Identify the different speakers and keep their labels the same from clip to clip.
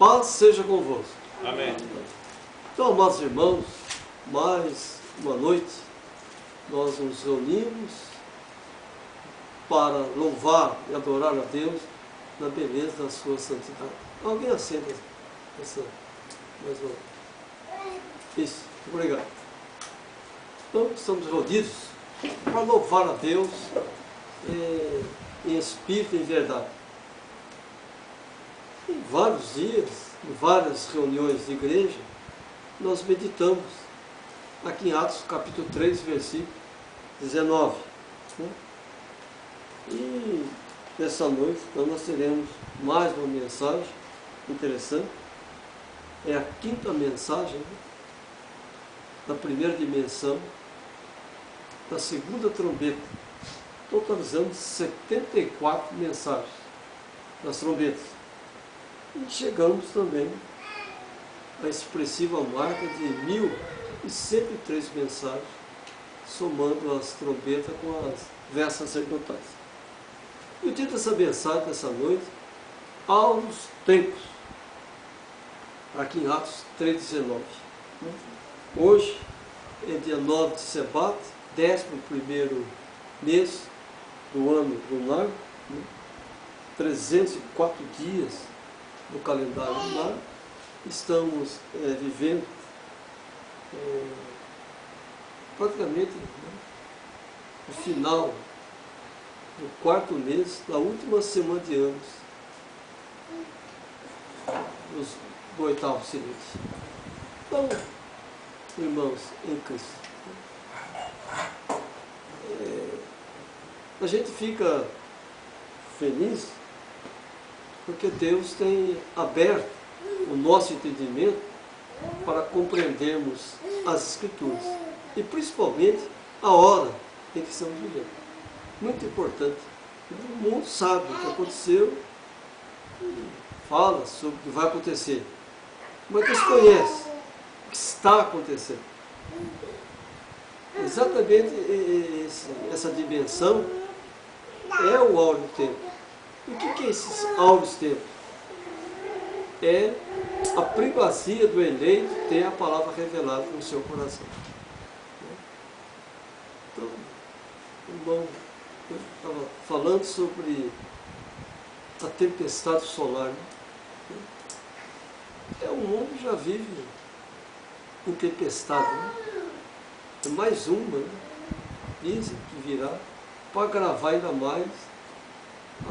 Speaker 1: Paz seja convosco.
Speaker 2: Amém.
Speaker 1: Então, amados irmãos, mais uma noite nós nos reunimos para louvar e adorar a Deus na beleza da sua santidade. Alguém acenda essa mais uma? Isso, obrigado. Então, estamos reunidos para louvar a Deus em espírito e em verdade. Em vários dias, em várias reuniões de igreja, nós meditamos aqui em Atos capítulo 3, versículo 19. Né? E nessa noite então, nós teremos mais uma mensagem interessante. É a quinta mensagem, né? Da primeira dimensão, da segunda trombeta, totalizando 74 mensagens das trombetas. E chegamos também à expressiva marca de 1.103 mensagens, somando as trombetas com as vestes sacerdotais. E o título dessa mensagem dessa noite, Aos Tempos, aqui em Atos 3,19. Hoje é dia 9 de Sebat, 11º mês do ano lunar, 304 dias do calendário lunar. Estamos vivendo praticamente o final do quarto mês da última semana de anos do oitavo silêncio. Então, irmãos em Cristo, a gente fica feliz porque Deus tem aberto o nosso entendimento para compreendermos as Escrituras e principalmente a hora em que estamos vivendo. Muito importante. O mundo sabe o que aconteceu, fala sobre o que vai acontecer, mas desconhece o que está acontecendo. Exatamente essa dimensão é o áureo tempo. E o que é esses áureos tempos? É a primazia do eleito ter a palavra revelada no seu coração. Então, irmão, eu estava falando sobre a tempestade solar. Né? O mundo já vive em tempestade. Né? É mais uma, né? Dizem que virá para agravar ainda mais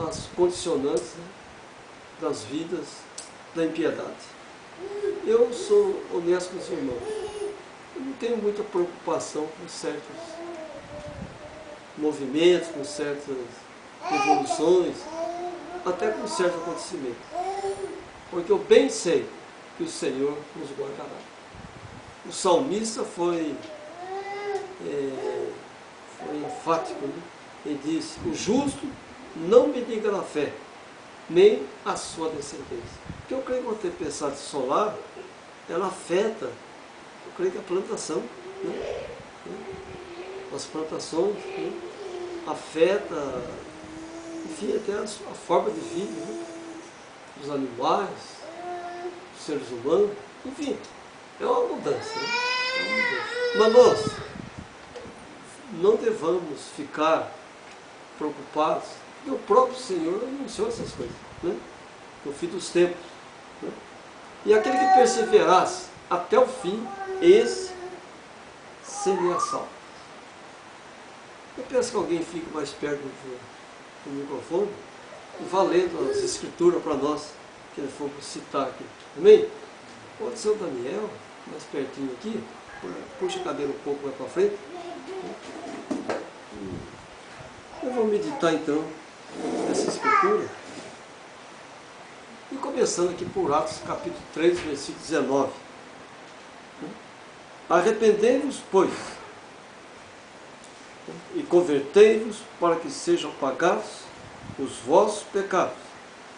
Speaker 1: as condicionantes, né, das vidas da impiedade. Eu sou honesto com os irmãos. Eu não tenho muita preocupação com certos movimentos, com certas evoluções, até com certos acontecimentos. Porque eu bem sei que o Senhor nos guardará. O salmista foi enfático, né? Ele disse: o justo não mediga fé, nem a sua descendência. Porque eu creio que uma tempestade solar, ela afeta, eu creio que a plantação, né? As plantações, né? Afeta, enfim, até a forma de vida, né? Dos animais, dos seres humanos, enfim, é uma mudança, né? É uma mudança. Mas nós não devamos ficar preocupados, porque o próprio Senhor anunciou essas coisas, né? No fim dos tempos. Né? E aquele que perseverasse até o fim, esse seria salvo. Eu penso que alguém fique mais perto do microfone e vá lendo as Escrituras para nós, que ele for citar aqui. Amém? Pode ser o Daniel, mais pertinho aqui, puxa a cadeira um pouco mais para frente. Eu vou meditar então nessa escritura. E começando aqui por Atos capítulo 3, versículo 19. Arrependei-vos, pois, e convertei-vos para que sejam pagados os vossos pecados,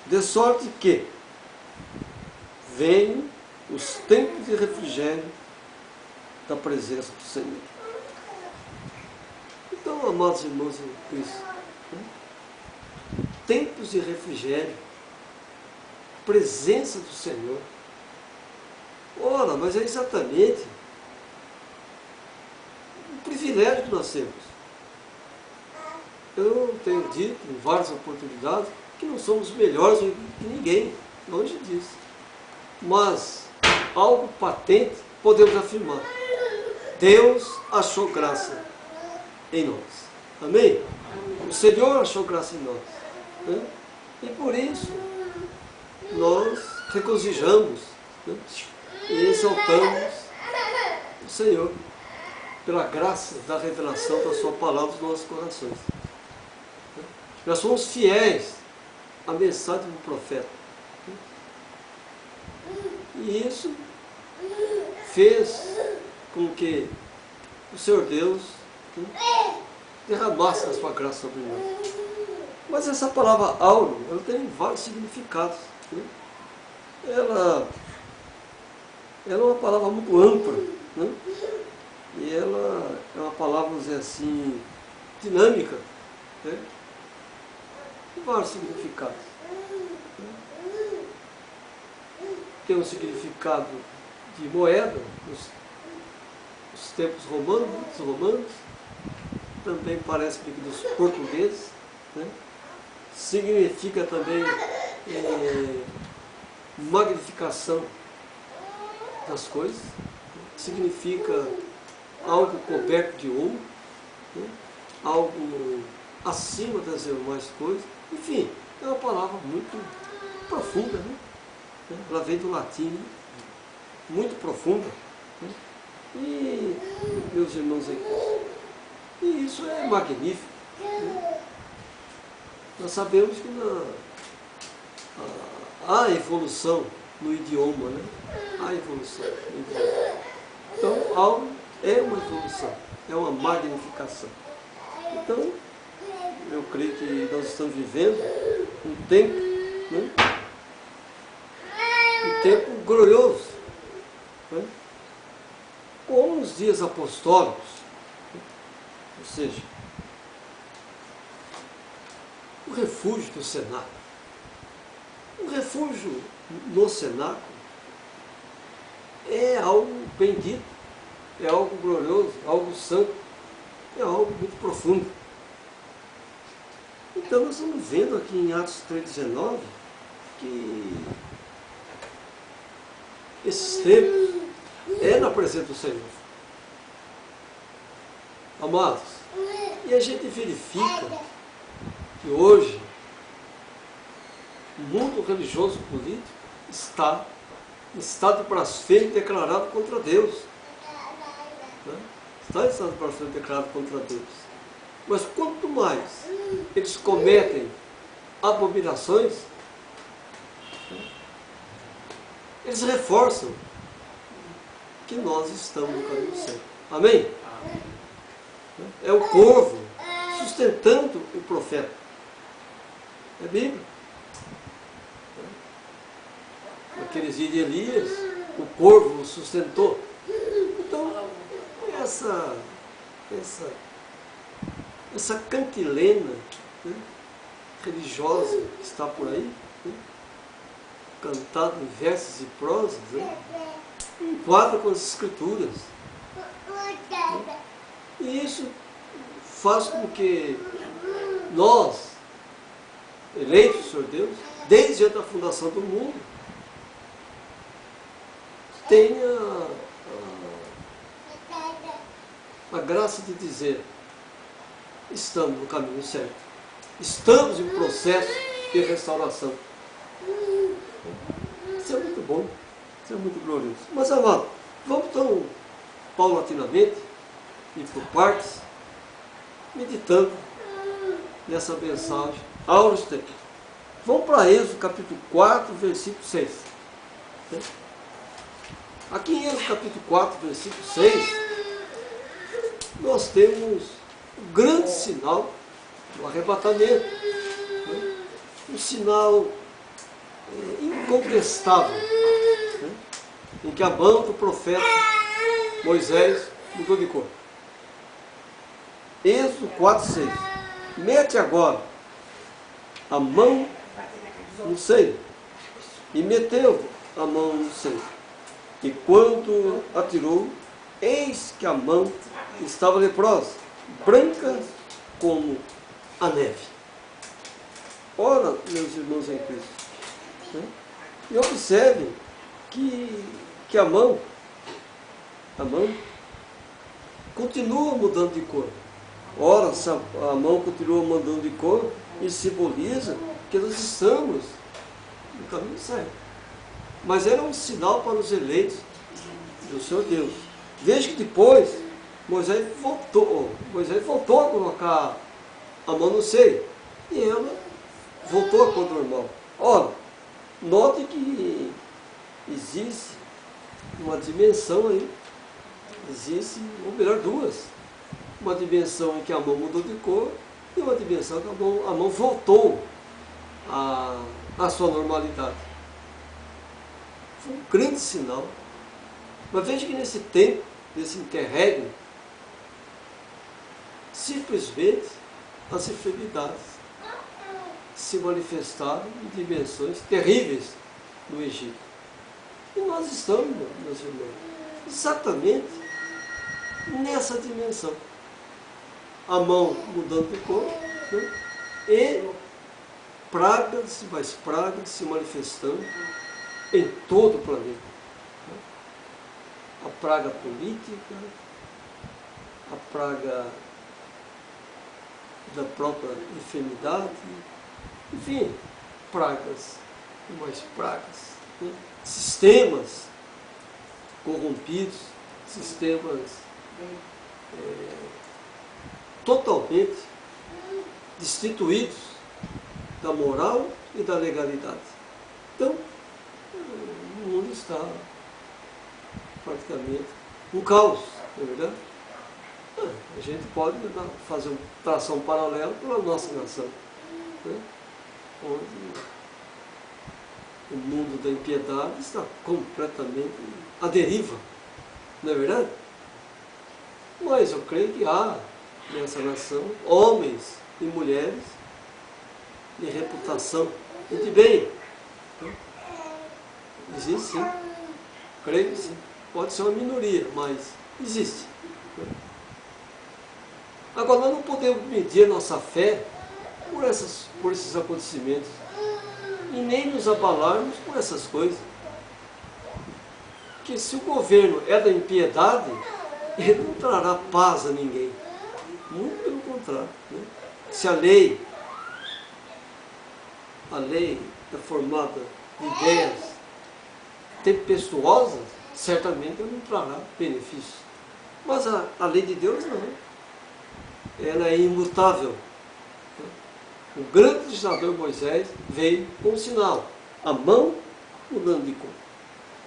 Speaker 1: de sorte que venham os tempos de refrigério da presença do Senhor. Então, amados irmãos em Cristo, tempos de refrigério presença do Senhor. Ora, mas é exatamente um privilégio que nós temos. Eu tenho dito em várias oportunidades que não somos melhores do que ninguém, longe disso. Mas algo patente podemos afirmar: Deus achou graça em nós. Amém? O Senhor achou graça em nós. Né? E por isso nós regozijamos, né? E exaltamos o Senhor pela graça da revelação da sua palavra nos nossos corações. Nós somos fiéis à mensagem do profeta. E isso fez com que o Senhor Deus, né, derramasse a sua graça sobre nós. Mas essa palavra áureo, ela tem vários significados. Né? Ela é uma palavra muito ampla, né? E ela é uma palavra, vamos dizer assim, dinâmica, né? Tem vários significados. Tem um significado de moeda, nos tempos romanos, também parece que dos portugueses, né? Significa também magnificação das coisas, significa algo coberto de ouro, né? Algo acima das demais coisas. Enfim, é uma palavra muito profunda, né? Ela vem do latim, né? Muito profunda. Né? E, meus irmãos aqui, e isso é magnífico. Né? Nós sabemos que há evolução no idioma, né? Há evolução no idioma. Então, algo é uma evolução, é uma magnificação. Então, eu creio que nós estamos vivendo um tempo, né? Um tempo glorioso, né? Como os dias apostólicos, né? Ou seja, o refúgio do cenáculo. O refúgio no cenáculo é algo bendito, é algo glorioso, algo santo, é algo muito profundo. Então nós estamos vendo aqui em Atos 3,19 que esses tempos é na presença do Senhor. Amados, e a gente verifica que hoje o mundo religioso político está em estado de blasfêmia declarado contra Deus. Né? Está em estado de blasfêmia declarado contra Deus. Mas quanto mais eles cometem abominações, eles reforçam que nós estamos no caminho certo. Amém? É o corvo sustentando o profeta. É Bíblia. Naqueles dias de Elias, o corvo o sustentou. Então, essa cantilena, né, religiosa que está por aí, né, cantada em versos e prosas, né, enquadra com as Escrituras. Né, e isso faz com que nós, eleitos do Senhor Deus, desde a fundação do mundo, tenha a graça de dizer: estamos no caminho certo, estamos em processo de restauração. Isso é muito bom, isso é muito glorioso. Mas, amado, vamos então, paulatinamente, e por partes, meditando nessa mensagem aos tempos. Vamos para Êxodo capítulo 4, versículo 6. Aqui em Êxodo capítulo 4, versículo 6, nós temos um grande sinal do arrebatamento, né? Um sinal incontestável, né? Em que a mão do profeta Moisés mudou de cor. Êxodo 4, 6. Mete agora a mão no seio E meteu a mão no seio. E quando atirou, eis que a mão estava leprosa, branca como a neve. Ora, meus irmãos em Cristo, né? E observem que a mão continua mudando de cor. Ora, se a mão continua mudando de cor, isso simboliza que nós estamos no caminho certo. Mas era um sinal para os eleitos do Senhor Deus. Veja que depois Moisés voltou a colocar a mão no seio e ela voltou à cor normal. Ora, note que existe uma dimensão aí, existe, ou melhor, duas. Uma dimensão em que a mão mudou de cor e uma dimensão que a mão voltou à sua normalidade. Foi um grande sinal. Mas veja que nesse tempo, nesse interregno, simplesmente as enfermidades se manifestaram em dimensões terríveis no Egito. E nós estamos, meus irmãos, exatamente nessa dimensão. A mão mudando de cor, né? E pragas, mais pragas se manifestando em todo o planeta. A praga política, a praga da própria enfermidade, enfim, pragas e mais pragas, né? Sistemas corrompidos, sistemas totalmente destituídos da moral e da legalidade. Então, o mundo está praticamente um caos, não é verdade? A gente pode fazer traçar um paralelo para a nossa nação, né? Onde o mundo da impiedade está completamente à deriva, não é verdade? Mas eu creio que há nessa nação homens e mulheres de reputação e de bem. Existe sim, creio que sim. Pode ser uma minoria, mas existe. Agora, nós não podemos medir nossa fé por esses acontecimentos e nem nos abalarmos por essas coisas. Porque se o governo é da impiedade, ele não trará paz a ninguém. Muito pelo contrário, né? Se a lei é formada de ideias tempestuosas, certamente ela não trará benefício. Mas a lei de Deus não. Ela é imutável. O grande legislador Moisés veio com um sinal, a mão mudando de cor.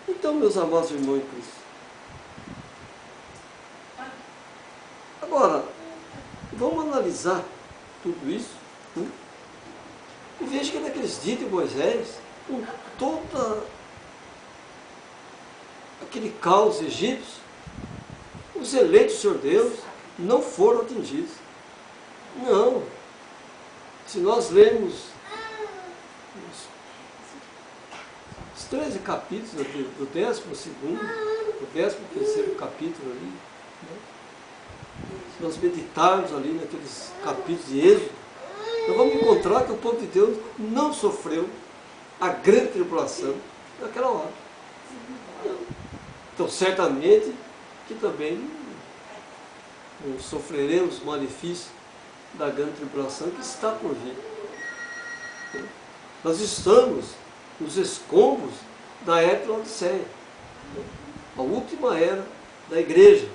Speaker 1: Então, meus amados irmãos em Cristo, agora, vamos analisar tudo isso, né? E veja que naqueles dias de Moisés, com todo aquele caos egípcio, os eleitos do Senhor Deus não foram atingidos. Não. Se nós lermos os 13 capítulos do 12º, do 13º capítulo ali, né? Se nós meditarmos ali naqueles capítulos de Êxodo, nós vamos encontrar que o povo de Deus não sofreu a grande tribulação naquela hora. Então, certamente que também não sofreremos o malefício da grande tribulação que está por vir. Nós estamos nos escombros da era de Laodiceia, a última era da igreja,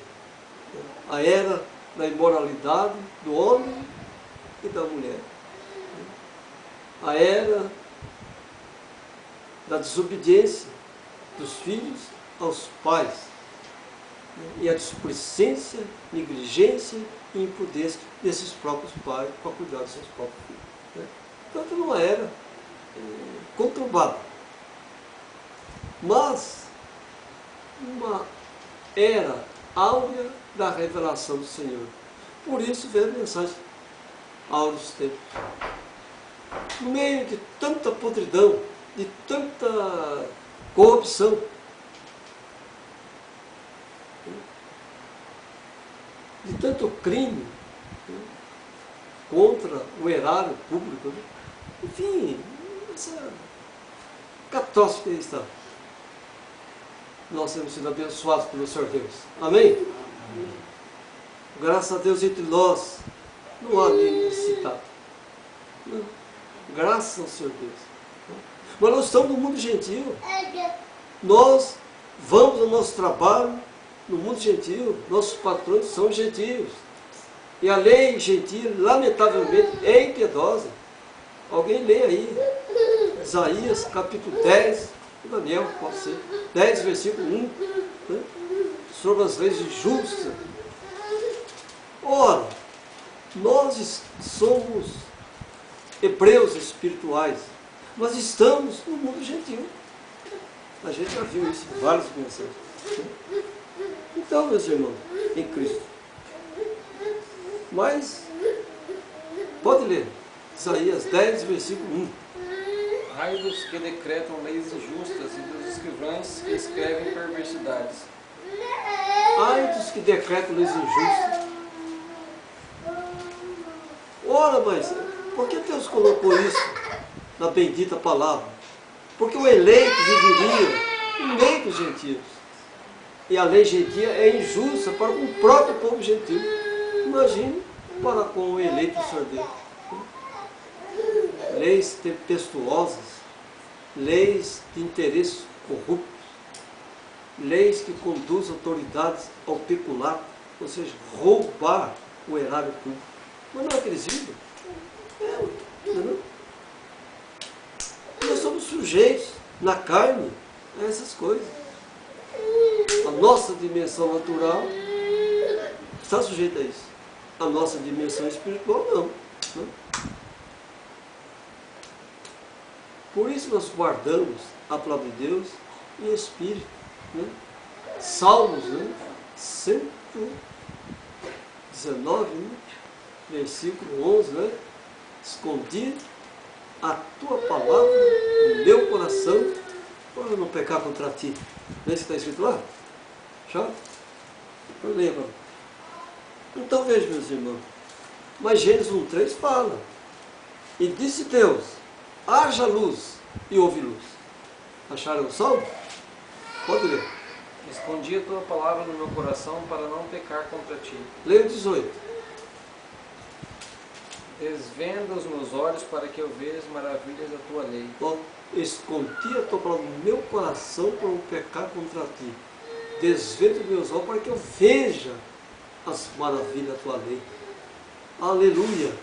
Speaker 1: a era da imoralidade do homem e da mulher, a era da desobediência dos filhos aos pais, e a displicência, negligência e imprudência desses próprios pais para cuidar dos seus próprios filhos. Portanto, não era conturbada, mas uma era áurea da revelação do Senhor. Por isso veio a mensagem áurea dos tempos. No meio de tanta podridão de tanta corrupção. De tanto crime contra o erário público. Enfim, essa catástrofe aí está. Nós temos sido abençoados pelo Senhor Deus. Amém? Amém. Graças a Deus entre nós não há ninguém necessitado. Não. Graças ao Senhor Deus. Mas nós estamos no mundo gentil. Nós vamos ao nosso trabalho no mundo gentil. Nossos patrões são gentios. E a lei gentil, lamentavelmente, é impiedosa. Alguém lê aí. Isaías, capítulo 10, Daniel, pode ser. 10, versículo 1. Né? Sobre as leis de justiça. Ora, nós somos hebreus espirituais, mas estamos no mundo gentil. A gente já viu isso em várias mensagens. Então, meus irmãos, em Cristo. Mas, pode ler, Isaías 10, versículo 1.
Speaker 2: Ai dos que decretam leis injustas e dos escrivães que escrevem perversidades.
Speaker 1: Ai dos que decretam leis injustas. Ora, mas por que Deus colocou isso na bendita palavra? Porque o eleito viveria no meio dos gentios. E a lei gentia é injusta para com o próprio povo gentil. Imagine para com o eleito do Senhor Deus. Leis tempestuosas, leis de interesses corruptos, leis que conduzem autoridades ao pecular, ou seja, roubar o erário público. Mas não é que eles vivem? Não. Nós somos sujeitos na carne a essas coisas. A nossa dimensão natural está sujeita a isso. A nossa dimensão espiritual não. Por isso nós guardamos a palavra de Deus em espírito. Né? Salmos, né? 119, né? Versículo 11, né? Escondi a tua palavra no meu coração para não pecar contra ti. Não é isso que está escrito lá? Já? Eu lembro. Então veja, meus irmãos. Mas Gênesis 1,3 fala. E disse Deus, haja luz e houve luz. Acharam o salmo? Pode ler.
Speaker 2: Escondi a tua palavra no meu coração para não pecar contra ti.
Speaker 1: Leia o 18.
Speaker 2: Desvenda os meus olhos para que eu veja as maravilhas da tua lei.
Speaker 1: Bom, escondi a tua palavra no meu coração para não pecar contra ti. Desvenda os meus olhos para que eu veja as maravilhas da tua lei. Aleluia!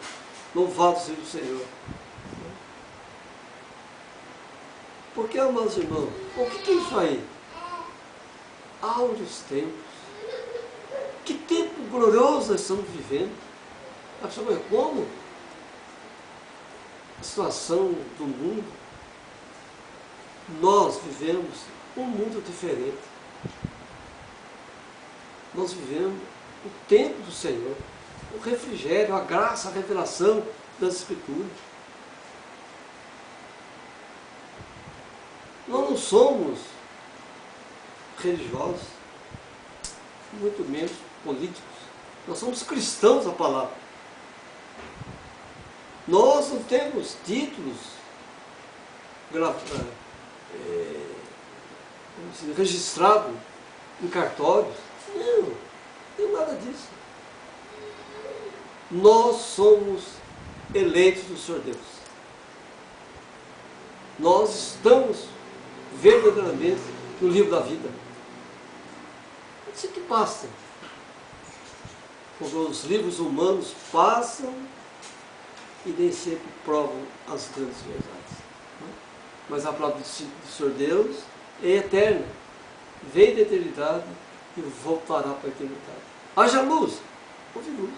Speaker 1: Louvado seja o Senhor. Porque, amados irmãos, o que é isso aí? Áureos tempos. Que tempo glorioso nós estamos vivendo. A pessoa vai como? A situação do mundo. Nós vivemos um mundo diferente. Nós vivemos o tempo do Senhor, o refrigério, a graça, a revelação das Escrituras. Nós não somos religiosos, muito menos políticos. Nós somos cristãos da palavra. Nós não temos títulos registrados em cartórios. Não tem nada disso. Nós somos eleitos do Senhor Deus. Nós estamos verdadeiramente no livro da vida. Isso que basta. Porque os livros humanos passam e nem sempre provam as grandes verdades. Mas a palavra do Senhor Deus é eterna. Vem da eternidade e voltará para a eternidade. Haja luz, houve luz.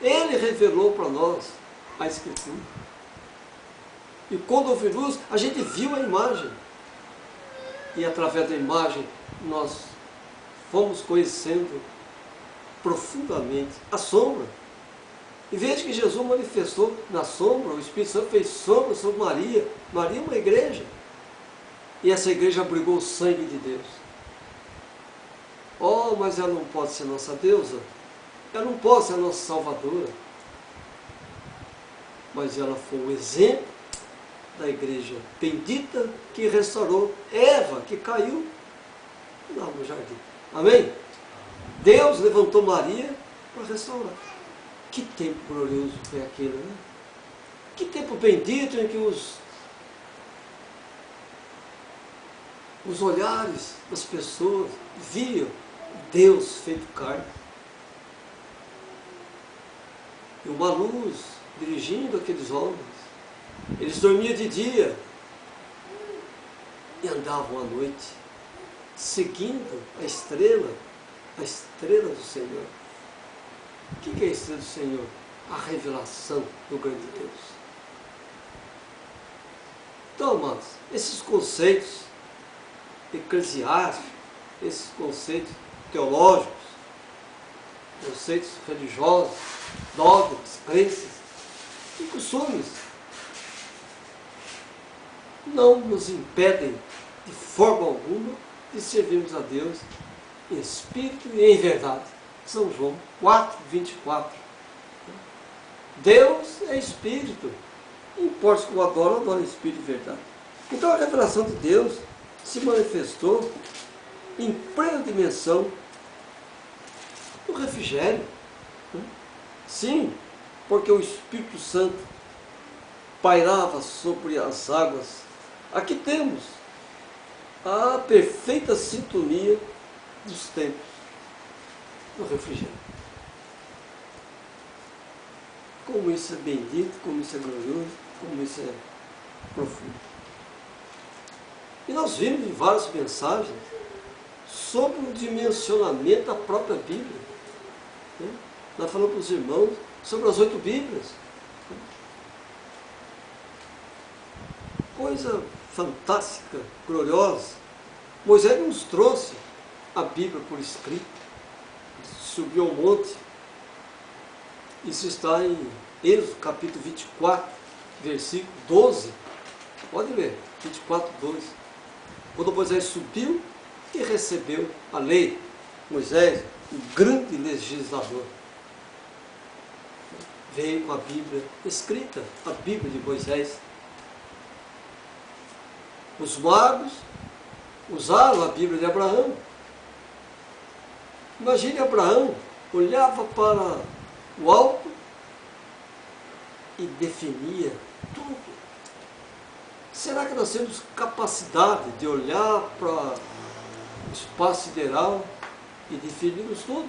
Speaker 1: Ele revelou para nós a Escritura. E quando houve luz, a gente viu a imagem. E através da imagem, nós fomos conhecendo profundamente a sombra. Em vez de que Jesus manifestou na sombra, o Espírito Santo fez sombra sobre Maria. Maria é uma igreja. E essa igreja abrigou o sangue de Deus. Oh, mas ela não pode ser nossa deusa. Ela não pode ser nossa salvadora. Mas ela foi o exemplo da igreja bendita que restaurou Eva, que caiu lá no jardim. Amém? Deus levantou Maria para restaurar. Que tempo glorioso foi aquele, né? Que tempo bendito em que os olhares das pessoas viam Deus feito carne. E uma luz dirigindo aqueles homens. Eles dormiam de dia e andavam à noite, seguindo a estrela do Senhor. O que é a estrela do Senhor? A revelação do grande Deus. Então, amados, esses conceitos eclesiásticos, esses conceitos teológicos, conceitos religiosos, dogmas, crenças e costumes não nos impedem de forma alguma de servirmos a Deus em espírito e em verdade. São João 4:24. Deus é espírito. Não importa que eu adoro em espírito e verdade. Então a revelação de Deus se manifestou em plena dimensão no refrigério. Sim, porque o Espírito Santo pairava sobre as águas. Aqui temos a perfeita sintonia dos tempos no refrigério. Como isso é bendito, como isso é glorioso, como isso é profundo. E nós vimos em várias mensagens sobre o dimensionamento da própria Bíblia. Nós falamos para os irmãos sobre as 8 Bíblias. Coisa fantástica, gloriosa. Moisés nos trouxe a Bíblia por escrito. Subiu ao monte. Isso está em Êxodo capítulo 24, versículo 12. Pode ler, 24, 12. Quando Moisés subiu e recebeu a lei, Moisés, o grande legislador, veio com a Bíblia escrita, a Bíblia de Moisés. Os magos usaram a Bíblia de Abraão. Imagine Abraão, olhava para o alto e definia tudo. Será que nós temos capacidade de olhar para o espaço sideral e definirmos tudo?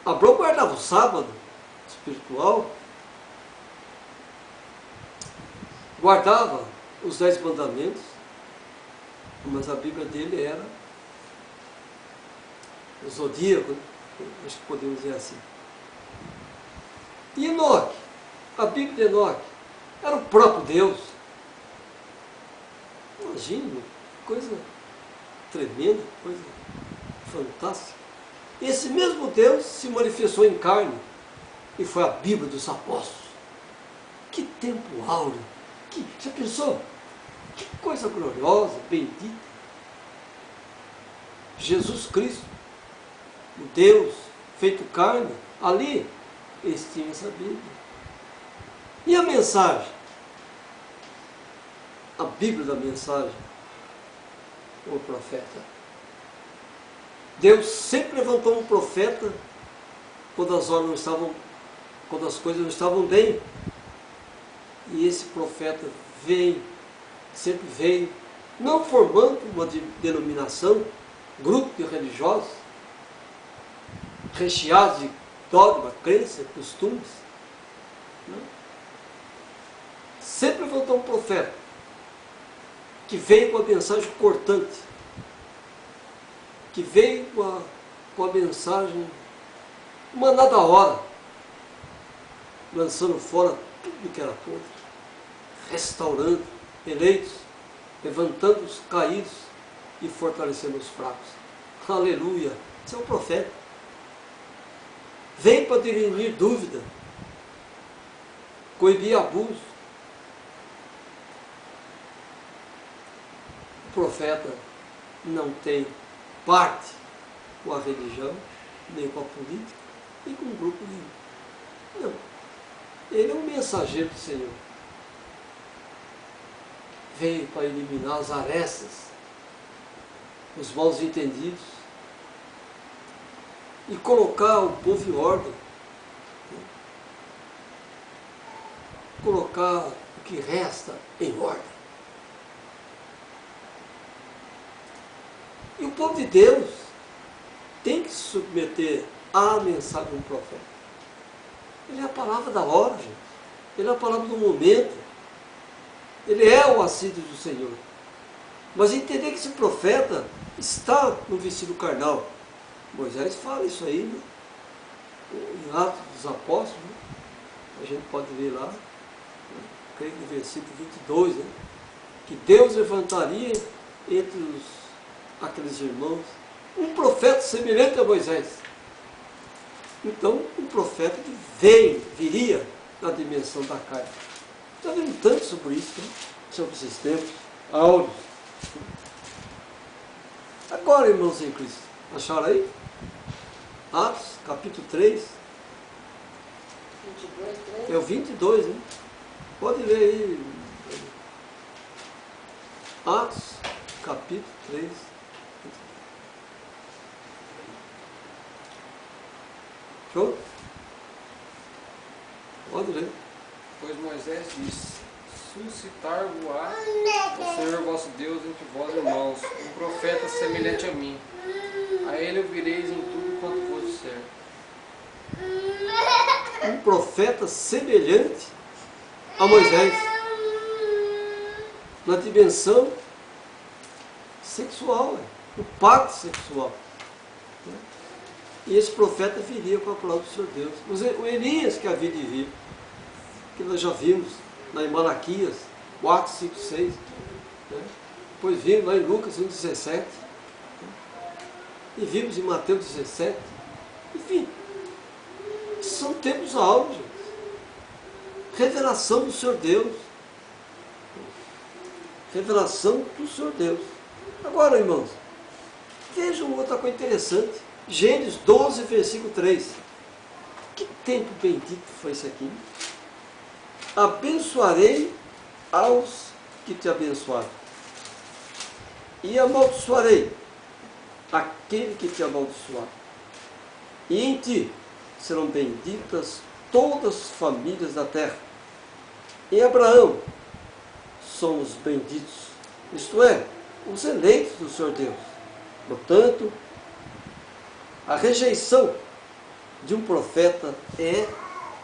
Speaker 1: Abraão guardava o sábado espiritual, guardava os 10 mandamentos, mas a Bíblia dele era o zodíaco, acho que podemos dizer assim. E Enoque, a Bíblia de Enoque, era o próprio Deus. Imagina, coisa tremenda, coisa fantástica. Esse mesmo Deus se manifestou em carne e foi a Bíblia dos apóstolos. Que tempo áureo! Já pensou? Que coisa gloriosa, bendita. Jesus Cristo, o Deus feito carne, ali eles tinham essa Bíblia. E a mensagem? A Bíblia da mensagem, o profeta. Deus sempre levantou um profeta quando as horas não estavam, quando as coisas não estavam bem. E esse profeta sempre veio, não formando uma denominação, grupo de religiosos, recheados de dogma, crença, costumes. Não. Sempre levantou um profeta que veio com a mensagem cortante, que veio com a mensagem uma da hora, lançando fora tudo que era podre, restaurando eleitos, levantando os caídos e fortalecendo os fracos. Aleluia! Esse é um profeta. vem para dirimir dúvida, coibir abuso. O profeta não tem parte com a religião, nem com a política, nem com o grupo de... Não. Ele é um mensageiro do Senhor. Veio para eliminar as arestas, os mal entendidos, e colocar o povo em ordem. Colocar o que resta em ordem. E o povo de Deus tem que se submeter à mensagem do profeta. Ele é a palavra da hora, gente. Ele é a palavra do momento. Ele é o assíduo do Senhor. Mas entender que esse profeta está no vestido carnal. Moisés fala isso aí, né? Em Atos dos Apóstolos, né? A gente pode ver lá, né? Creio que no versículo 22, né? Que Deus levantaria entre aqueles irmãos um profeta semelhante a Moisés. Então, um profeta que viria na dimensão da carne. Está vendo tanto sobre isso, né? Sobre esses tempos, áureos. Agora, irmãos em Cristo, acharam aí? Atos, capítulo 3.
Speaker 3: 22, 3.
Speaker 1: É o 22, né? Pode ler aí. Atos, capítulo 3. Show? Pode ler.
Speaker 2: Pois Moisés disse, suscitar-vos-á o Senhor vosso Deus entre vós, irmãos, um profeta semelhante a mim. A ele ouvireis em tudo quanto vos disser.
Speaker 1: Um profeta semelhante a Moisés, na dimensão sexual, no pacto sexual. E esse profeta viria com a palavra do Senhor Deus. O Elias que havia de vir, que nós já vimos lá em Malaquias 4, 5, 6. Né? Depois vimos lá em Lucas 1, 17. Né? E vimos em Mateus 17. Enfim, são tempos áureos, gente. Revelação do Senhor Deus. Revelação do Senhor Deus. Agora, irmãos, vejam outra coisa interessante. Gênesis 12, versículo 3. Que tempo bendito foi isso aqui? Abençoarei aos que te abençoarem, e amaldiçoarei aquele que te amaldiçoar. E em ti serão benditas todas as famílias da terra. Em Abraão são os benditos, isto é, os eleitos do Senhor Deus. Portanto, a rejeição de um profeta é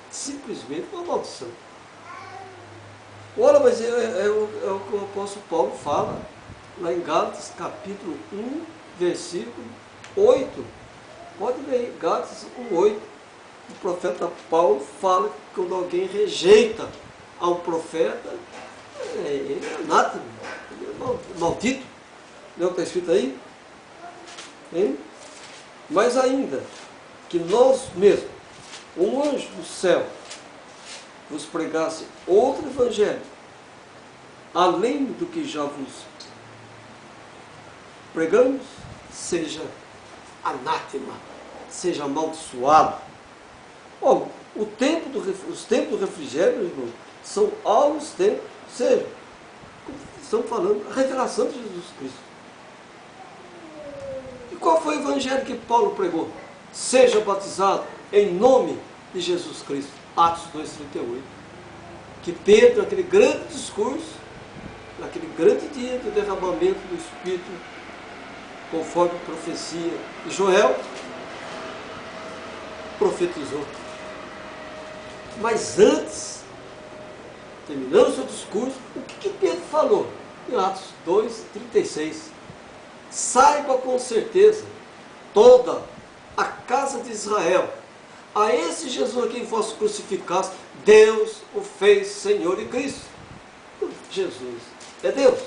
Speaker 1: simplesmente uma maldição. Ora, mas é o que o apóstolo Paulo fala lá em Gálatas capítulo 1, versículo 8. Pode ler, Gálatas 1, 8. O profeta Paulo fala que quando alguém rejeita a um profeta, ele é anátema, ele é maldito. Não é o que está escrito aí? Hein? Mas ainda que nós mesmos, um anjo do céu, vos pregasse outro evangelho, além do que já vos pregamos, seja anátema, seja amaldiçoado. Bom, os tempos do refrigério, irmão, são aos tempos, ou seja, estamos falando a revelação de Jesus Cristo. E qual foi o evangelho que Paulo pregou? Seja batizado em nome de Jesus Cristo. Atos 2,38. Que Pedro, naquele grande discurso, naquele grande dia do derramamento do Espírito, conforme a profecia de Joel, profetizou. Mas antes, terminando o seu discurso, o que Pedro falou? Em Atos 2,36. Saiba com certeza, toda a casa de Israel, a esse Jesus a quem vós crucificaste, Deus o fez Senhor e Cristo. Jesus é Deus.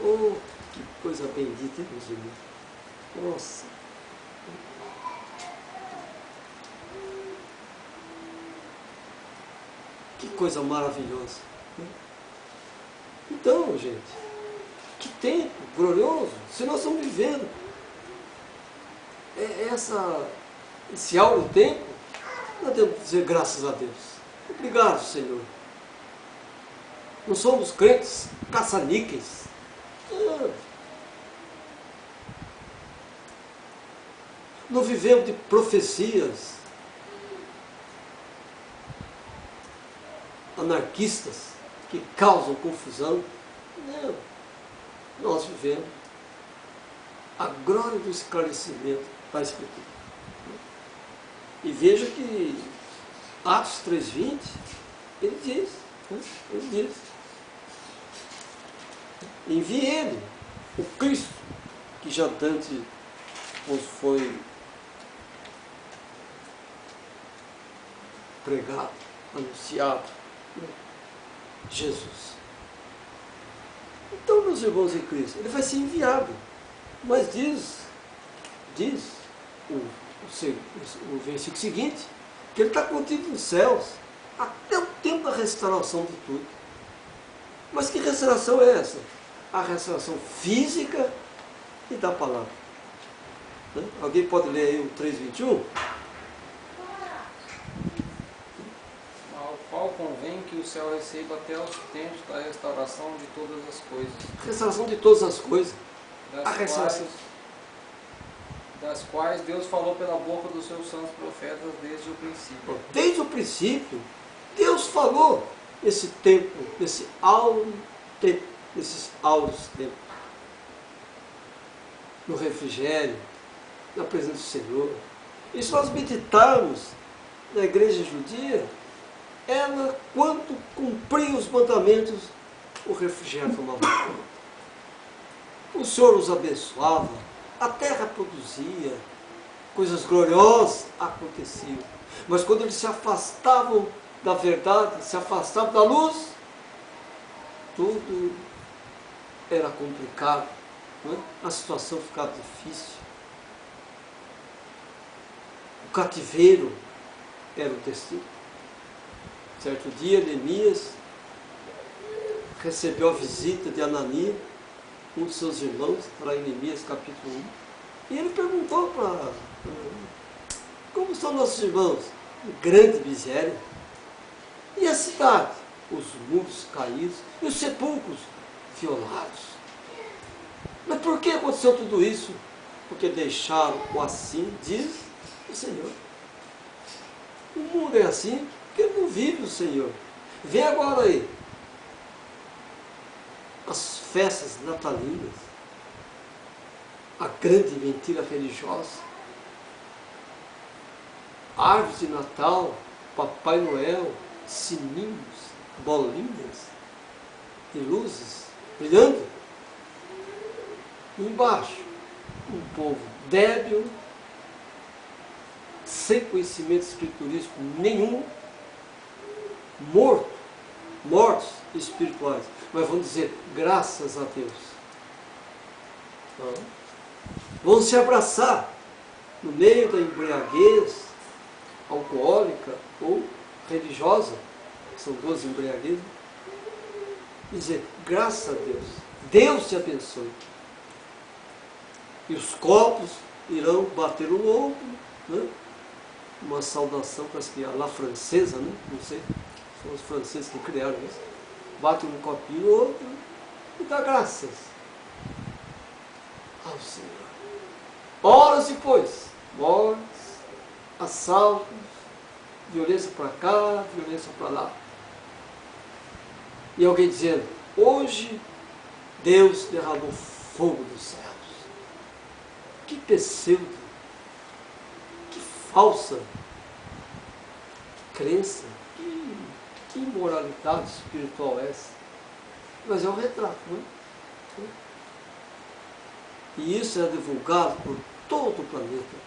Speaker 1: Oh, que coisa bendita, meus irmãos. Nossa. Que coisa maravilhosa. Então, gente, que tempo glorioso. Se nós estamos vivendo esse áureo tempo, nós temos que dizer graças a Deus. Obrigado, Senhor. Não somos crentes caça-níqueis. Não vivemos de profecias anarquistas que causam confusão. Não. Nós vivemos a glória do esclarecimento da Escritura. E veja que Atos 3,20, ele diz, envie ele, o Cristo, que já antes nos foi pregado, anunciado, Jesus. Então, meus irmãos em Cristo, ele vai ser enviado. Mas diz o versículo seguinte, que ele está contido nos céus até o tempo da restauração de tudo. Mas que restauração é essa? A restauração física e da palavra. Alguém pode ler aí o 3,21?
Speaker 2: Ao qual convém que o céu receba até os tempos da restauração de todas as coisas.
Speaker 1: Restauração de todas as coisas.
Speaker 2: Das quais Deus falou pela boca dos seus santos profetas desde o princípio.
Speaker 1: Desde o princípio, Deus falou esse tempo, esse áureo tempo, esses áureos tempos. No refrigério, na presença do Senhor. E se nós meditarmos na igreja judia, ela, quando cumpria os mandamentos, o refrigério tomava conta. O Senhor os abençoava, a terra produzia, coisas gloriosas aconteciam. Mas quando eles se afastavam da verdade, se afastavam da luz, tudo era complicado, não é? A situação ficava difícil. O cativeiro era o destino. Certo dia, Neemias recebeu a visita de Ananias, um de seus irmãos, para Neemias capítulo 1. E ele perguntou para como estão nossos irmãos? Em grande miséria. E a cidade? Os muros caídos e os sepulcros violados. Mas por que aconteceu tudo isso? Porque deixaram o assim, diz o Senhor. O mundo é assim porque não vive o Senhor. Vem agora aí as festas natalinas, a grande mentira religiosa, árvores de Natal, Papai Noel, sininhos, bolinhas e luzes brilhando. E embaixo, um povo débil, sem conhecimento escriturístico nenhum, mortos espirituais. Mas vamos dizer, graças a Deus. Vão se abraçar no meio da embriaguez alcoólica ou religiosa, são duas embriaguezes, e dizer, graças a Deus, Deus te abençoe. E os copos irão bater um outro, né? Uma saudação, parece que a la francesa, né? Não sei, são os franceses que criaram isso. Bate um copinho no outro e dá graças ao Senhor. Horas depois, mortes, assaltos, violência para cá, violência para lá. E alguém dizendo, hoje Deus derramou fogo dos céus. Que pseudo, que falsa crença, que imoralidade espiritual é essa? Mas é um retrato, não é? E isso é divulgado por todo o planeta.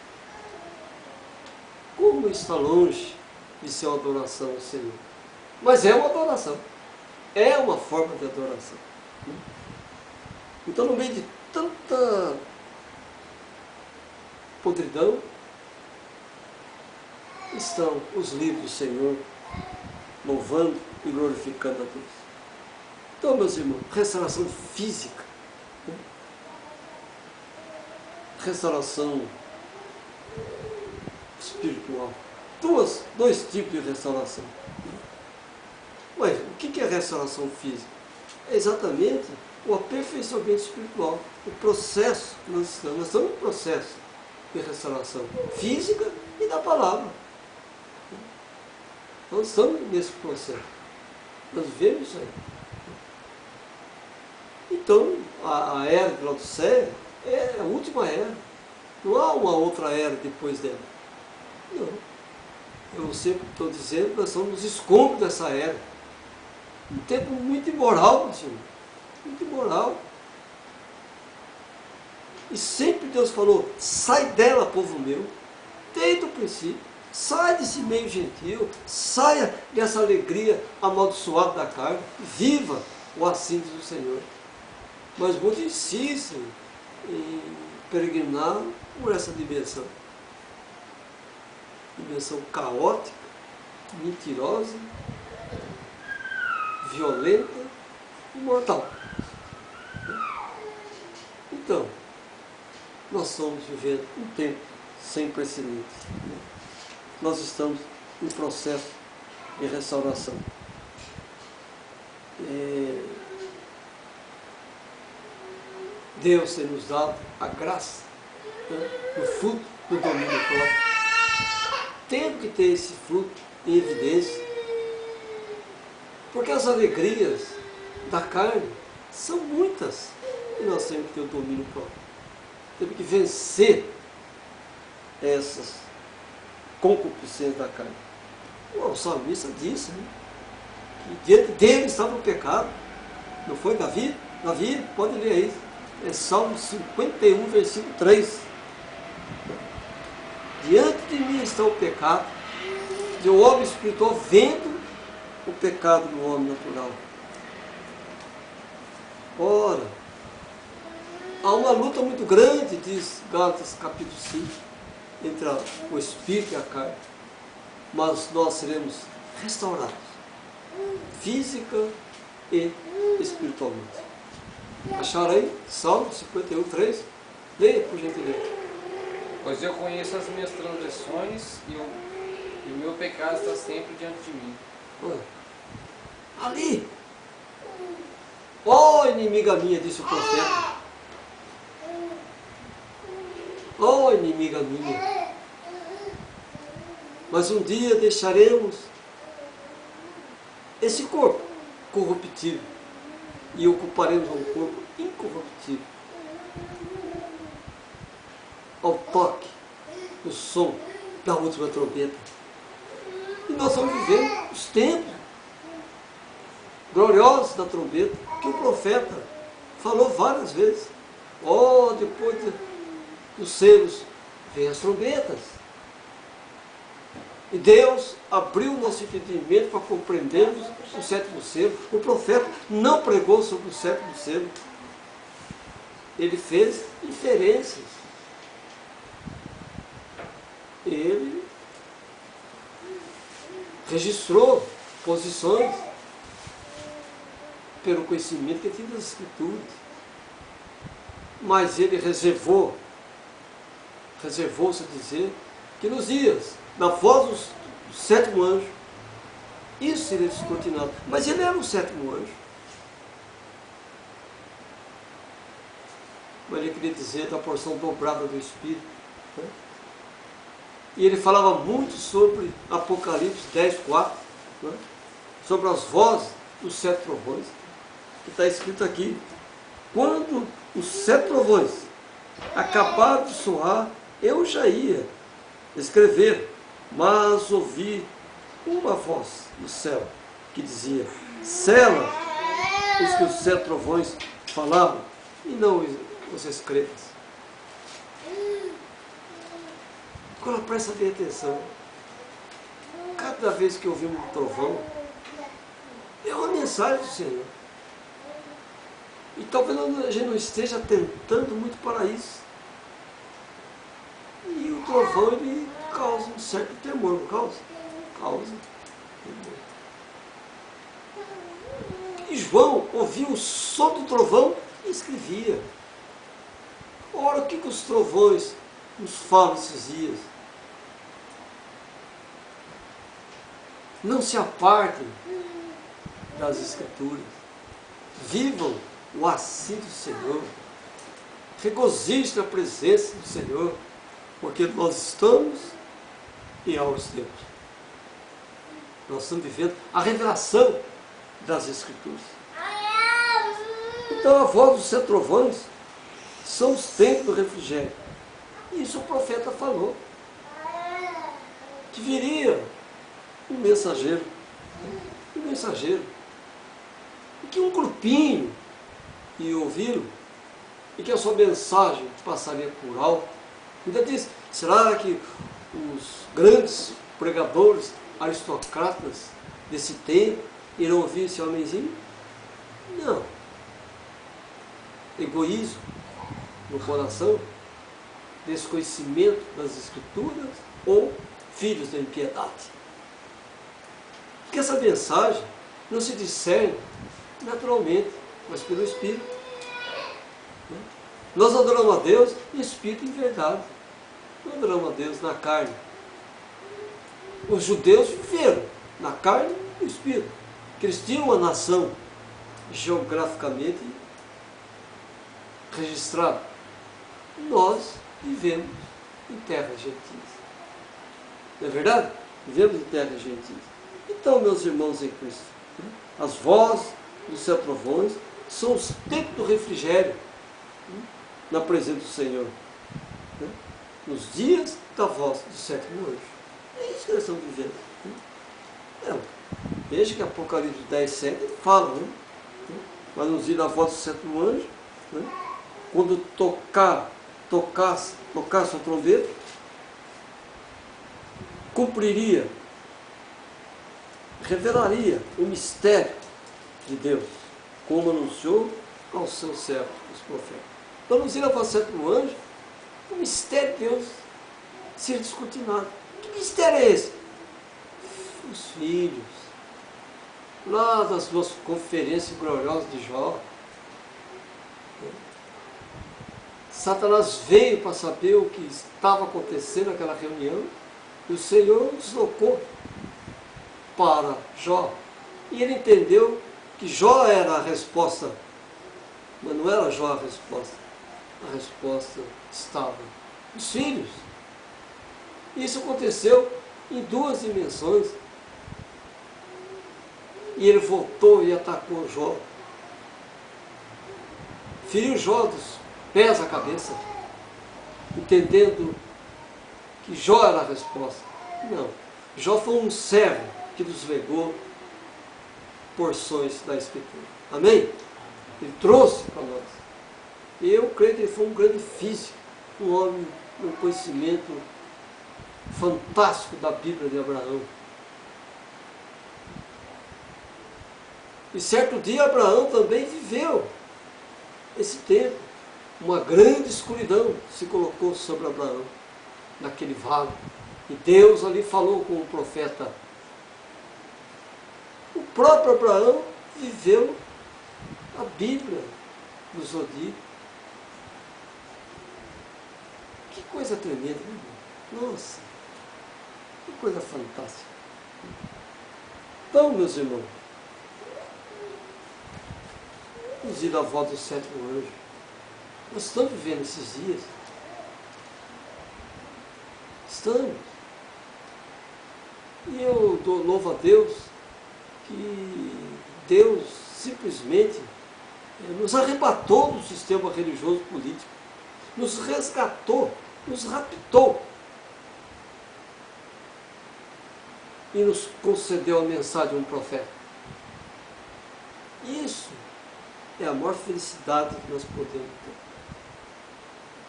Speaker 1: Como está longe de ser uma adoração ao Senhor? Mas é uma adoração. É uma forma de adoração. Então, no meio de tanta podridão, estão os livros do Senhor, louvando e glorificando a Deus. Então, meus irmãos, restauração física, né? Restauração espiritual. Dois tipos de restauração. Mas o que é restauração física? É exatamente o aperfeiçoamento espiritual, o processo que nós estamos. Nós estamos no processo de restauração física e da palavra. Nós estamos nesse processo. Nós vemos isso aí. Então, a era de Laodiceia é a última era. Não há uma outra era depois dela. Não. Eu sempre estou dizendo que nós estamos nos escombros dessa era. Um tempo muito imoral, meu Senhor. Muito imoral. E sempre Deus falou, sai dela, povo meu, desde o princípio. Sai desse meio gentil, saia dessa alegria amaldiçoada da carne, viva o assim diz o Senhor. Mas muitos insistem em peregrinar por essa dimensão. Dimensão caótica, mentirosa, violenta e mortal. Então, nós estamos vivendo um tempo sem precedentes. Nós estamos em processo de restauração. Deus tem nos dado a graça, né, o fruto do domínio próprio. Temos que ter esse fruto em evidência. Porque as alegrias da carne são muitas. E nós temos que ter o domínio próprio. Temos que vencer essas concupiscências da carne. O salmista disse, né, que diante dele estava o pecado. Não foi Davi? Davi, pode ler aí. É Salmo 51, versículo 3. Diante de mim está o pecado, e o homem espiritual vendo o pecado do homem natural. Ora, há uma luta muito grande, diz Gálatas capítulo 5, entre o espírito e a carne. Mas nós seremos restaurados, física e espiritualmente. Acharam aí? Salmo 51, 3? Leia, por gentileza.
Speaker 2: Pois eu conheço as minhas transgressões e o meu pecado está sempre diante de mim.
Speaker 1: Olha. Ali! Ó inimiga minha, disse o profeta. Ó inimiga minha. Mas um dia deixaremos esse corpo corruptível e ocuparemos um corpo incorruptível. Ao toque, o som da última trombeta. E nós estamos vivendo os tempos gloriosos da trombeta, que o profeta falou várias vezes. Oh, depois dos selos, vem as trombetas. E Deus abriu o nosso entendimento para compreendermos o sétimo selo. O profeta não pregou sobre o sétimo selo. Ele fez inferências. Ele registrou posições pelo conhecimento que tinha das Escrituras. Mas ele reservou-se a dizer que nos dias da voz do sétimo anjo, isso seria descortinado. Mas ele era o sétimo anjo. Mas ele queria dizer da porção dobrada do Espírito. Né? E ele falava muito sobre Apocalipse 10, 4, né? Sobre as vozes dos 7 trovões, que está escrito aqui. Quando os 7 trovões acabaram de soar, eu já ia escrever, mas ouvi uma voz do céu que dizia, sela os que os 7 trovões falavam, e não os escrevas. Agora presta bem atenção. Cada vez que ouvimos um trovão, é uma mensagem do Senhor. E talvez a gente não esteja atentando muito para isso. E o trovão, ele causa um certo temor, não causa? Causa temor. E João ouvia o som do trovão e escrevia. Ora, o que os trovões nos falam esses dias? Não se apartem das Escrituras. Vivam o assim do Senhor. Regozijem na presença do Senhor, porque nós estamos em altos tempos. Nós estamos vivendo a revelação das Escrituras. Então a voz dos sete trovões são os tempos do refrigério. E isso o profeta falou. Que viria um mensageiro. Um mensageiro. E que um grupinho ia ouvi-lo. E que a sua mensagem passaria por alto. Ainda diz, será que os grandes pregadores, aristocratas desse tempo, irão ouvir esse homenzinho? Não. Egoísmo no coração, desconhecimento das Escrituras ou filhos da impiedade. Porque essa mensagem não se discerne naturalmente, mas pelo Espírito. Nós adoramos a Deus em Espírito e em verdade. Não adoramos a Deus na carne. Os judeus viveram na carne e no Espírito. Que eles tinham uma nação geograficamente registrada. Nós vivemos em terras gentis. Não é verdade? Vivemos em terras gentis. Então, meus irmãos em Cristo, as vozes dos sete trovões são os tempos do refrigério na presença do Senhor. Nos dias da voz do sétimo anjo. É isso que nós estamos vivendo. Veja que Apocalipse 10, 7 fala, mas nos dias da voz do sétimo anjo, quando tocasse o trombeta, cumpriria, revelaria o mistério de Deus, como anunciou aos seus servos, os profetas. Então, nos dias da voz do sétimo anjo, o mistério de Deus ser descortinado. Que mistério é esse? Os filhos, lá das duas conferências gloriosas de Jó. Satanás veio para saber o que estava acontecendo naquela reunião, e o Senhor deslocou para Jó. E ele entendeu que Jó era a resposta, mas não era Jó a resposta. A resposta estava nos filhos. Isso aconteceu em duas dimensões. E ele voltou e atacou Jó. Feriu Jó dos pés à cabeça, entendendo que Jó era a resposta. Não. Jó foi um servo que nos legou porções da Escritura. Amém? Ele trouxe para nós. E eu creio que ele foi um grande físico, um homem com um conhecimento fantástico da Bíblia de Abraão. E certo dia Abraão também viveu esse tempo. Uma grande escuridão se colocou sobre Abraão, naquele vale. E Deus ali falou com o profeta. O próprio Abraão viveu a Bíblia do Zodíaco. Que coisa tremenda, né, irmão? Nossa, que coisa fantástica. Então, meus irmãos, nos dias da volta do sétimo anjo, nós estamos vivendo esses dias. Estamos. E eu dou louvo a Deus que Deus simplesmente nos arrebatou do sistema religioso político, nos resgatou, nos raptou e nos concedeu a mensagem de um profeta. Isso é a maior felicidade que nós podemos ter.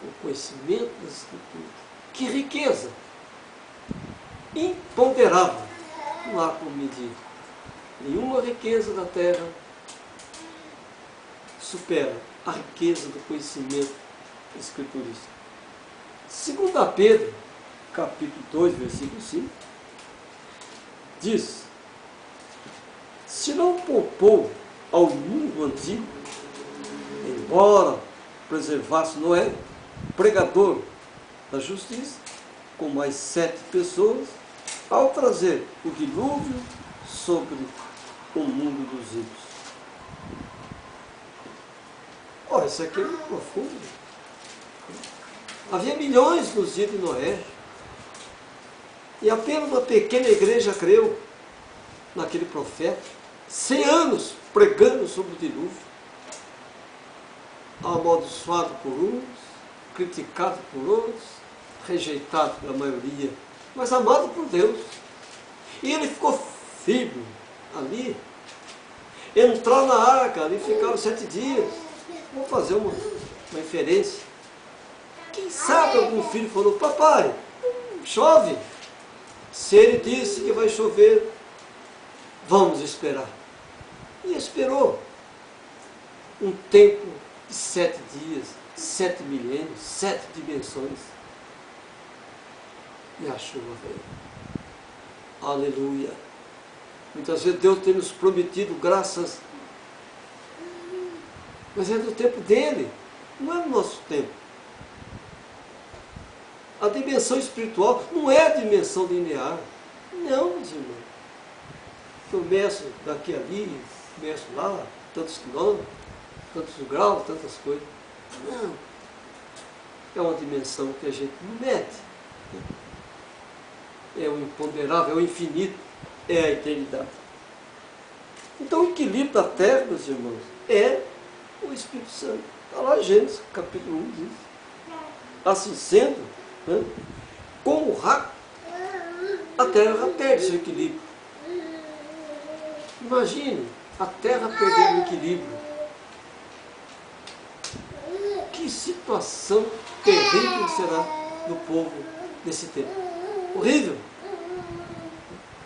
Speaker 1: O conhecimento das Escrituras. Que riqueza! Imponderável. Não há como medir. Nenhuma riqueza da terra supera a riqueza do conhecimento escriturístico. 2 Pedro, capítulo 2, versículo 5, diz: se não poupou ao mundo antigo, embora preservasse Noé, pregador da justiça, com mais 7 pessoas, ao trazer o dilúvio sobre o mundo dos ímpios. Olha, isso aqui é muito profundo. Havia milhões nos dias de Noé. E apenas uma pequena igreja creu naquele profeta. 100 anos pregando sobre o dilúvio. Amaldiçoado por uns, criticado por outros, rejeitado pela maioria, mas amado por Deus. E ele ficou firme ali. Entrou na arca, ali ficaram 7 dias. Vou fazer uma inferência. Quem sabe algum filho falou: papai, chove. Se ele disse que vai chover, vamos esperar. E esperou um tempo de 7 dias, 7 milênios, 7 dimensões. E a chuva veio. Aleluia. Muitas vezes Deus tem nos prometido graças, mas é do tempo dele, não é do nosso tempo. A dimensão espiritual não é a dimensão linear. Não, meus irmãos. Eu meço daqui a ali, meço lá, tantos quilômetros, tantos graus, tantas coisas. Não. É uma dimensão que a gente não mede. É o imponderável, é o infinito, é a eternidade. Então o equilíbrio da terra, meus irmãos, é o Espírito Santo. Está lá Gênesis, capítulo 1, diz. Assim sendo, como o rato, a terra perde seu equilíbrio. Imagine a terra perdendo o equilíbrio. Que situação terrível será do povo desse tempo. Horrível.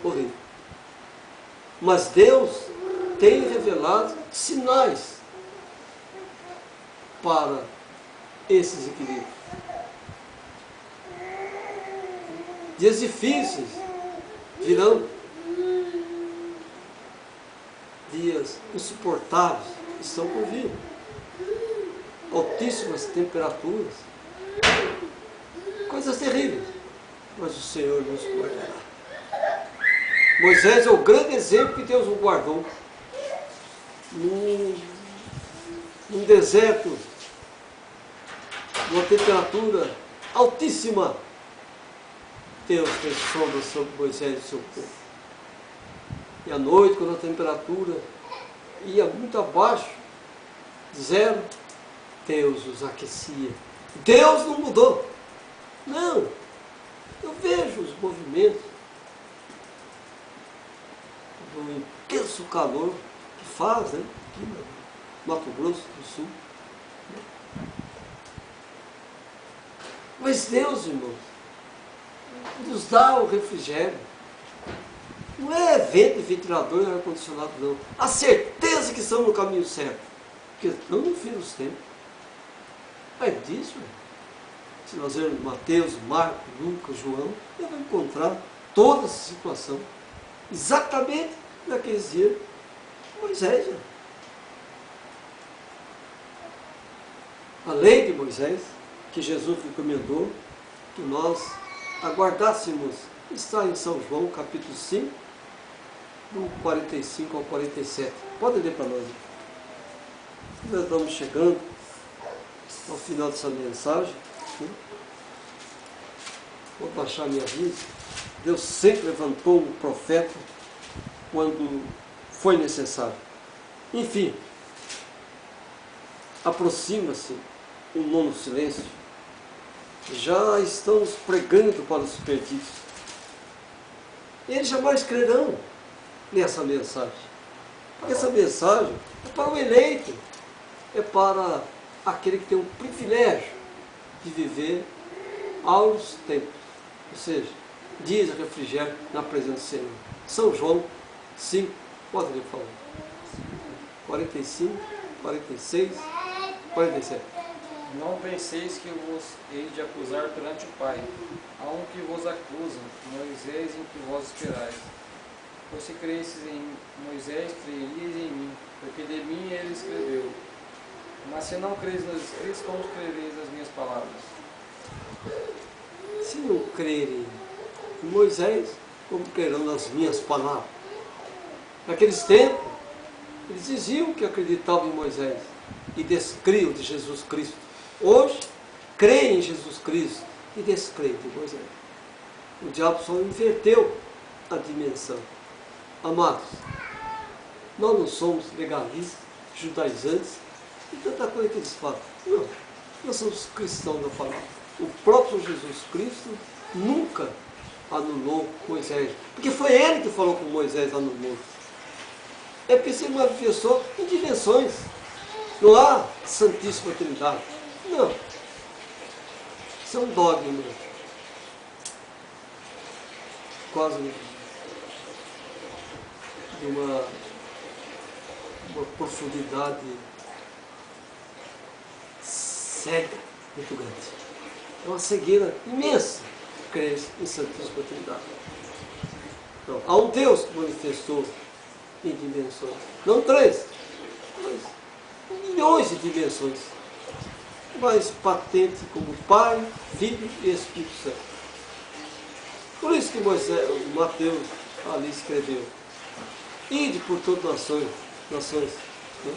Speaker 1: Horrível. Mas Deus tem revelado sinais para esses equilíbrios. Dias difíceis virão, dias insuportáveis estão por vir, altíssimas temperaturas, coisas terríveis, mas o Senhor nos guardará. Moisés é o grande exemplo que Deus o guardou num deserto, numa temperatura altíssima. Deus fez sombra sobre Moisés e seu povo. E à noite, quando a temperatura ia muito abaixo de 0, Deus os aquecia. Deus não mudou. Não. Eu vejo os movimentos do intenso calor que faz, né? Aqui no Mato Grosso do Sul. Mas Deus, irmãos, nos dá o refrigério. Não é vento e ventilador e ar-condicionado, não. A certeza que estamos no caminho certo. Porque não no fim dos tempos. É disso, se nós vermos Mateus, Marcos, Lucas, João, eu vou encontrar toda essa situação. Exatamente naqueles dias de Moisés. Né? A lei de Moisés, que Jesus recomendou, que nós aguardássemos, está em São João, capítulo 5, do 45 ao 47. Pode ler para nós. Nós estamos chegando ao final dessa mensagem. Vou baixar minha vista. Deus sempre levantou um profeta quando foi necessário. Enfim, aproxima-se o nono silêncio. Já estamos pregando para os perdidos. Eles jamais crerão nessa mensagem. Porque essa mensagem é para o eleito, é para aquele que tem o privilégio de viver aos tempos. Ou seja, dias de refrigério na presença do Senhor. São João 5, pode ler, por favor. 45, 46, 47.
Speaker 2: Não penseis que eu vos hei de acusar perante o Pai. Há um que vos acusa, Moisés, em que vos esperais. Pois se cresces em Moisés, crerias em mim, porque de mim ele escreveu. Mas se não creis nos escritos, como crereis nas minhas palavras?
Speaker 1: Se não crerem em Moisés, como crerão nas minhas palavras? Naqueles tempos, eles diziam que acreditavam em Moisés e descriam de Jesus Cristo. Hoje, creem em Jesus Cristo e descreem de Moisés. O diabo só inverteu a dimensão. Amados, nós não somos legalistas, judaizantes e tanta coisa que eles falam. Não, nós somos cristãos da palavra. O próprio Jesus Cristo nunca anulou Moisés, porque foi ele que falou com Moisés lá no monte. É porque se manifestou em dimensões. Não há Santíssima Trindade. Não. Isso é um dogma. Quase de uma profundidade cega muito grande. É uma cegueira imensa crer em Santíssima Trindade. Não. Há um Deus que manifestou em dimensões. Não 3, mas milhões de dimensões. Mais patente como Pai, Filho e Espírito Santo. Por isso que Mateus ali escreveu: ide por todas as nações, né?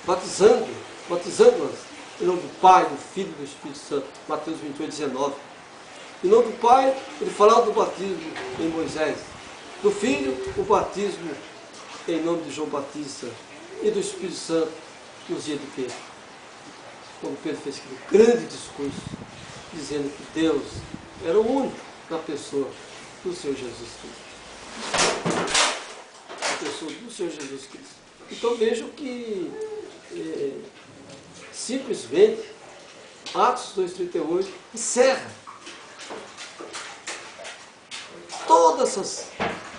Speaker 1: batizando-as em nome do Pai, do Filho e do Espírito Santo. Mateus 28, 19. Em nome do Pai, ele falava do batismo em Moisés. Do Filho, o batismo em nome de João Batista. E do Espírito Santo nos dias de Pedro. Quando Pedro fez aquele grande discurso, dizendo que Deus era o único na pessoa do Senhor Jesus Cristo. A pessoa do Senhor Jesus Cristo. Então vejam que simplesmente Atos 2,38 encerra todas essas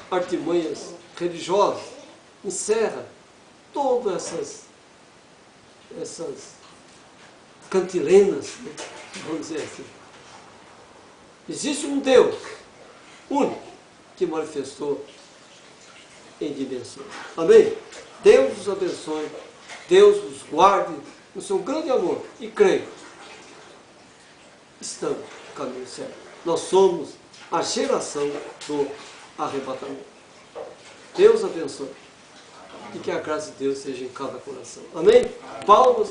Speaker 1: artimanhas religiosas, encerra todas essas cantilenas, né? Vamos dizer assim. Existe um Deus único que manifestou em dimensão. Amém? Deus os abençoe, Deus os guarde no seu grande amor. E creio, estamos no caminho certo. Nós somos a geração do arrebatamento. Deus abençoe. E que a graça de Deus seja em cada coração. Amém? Palmas.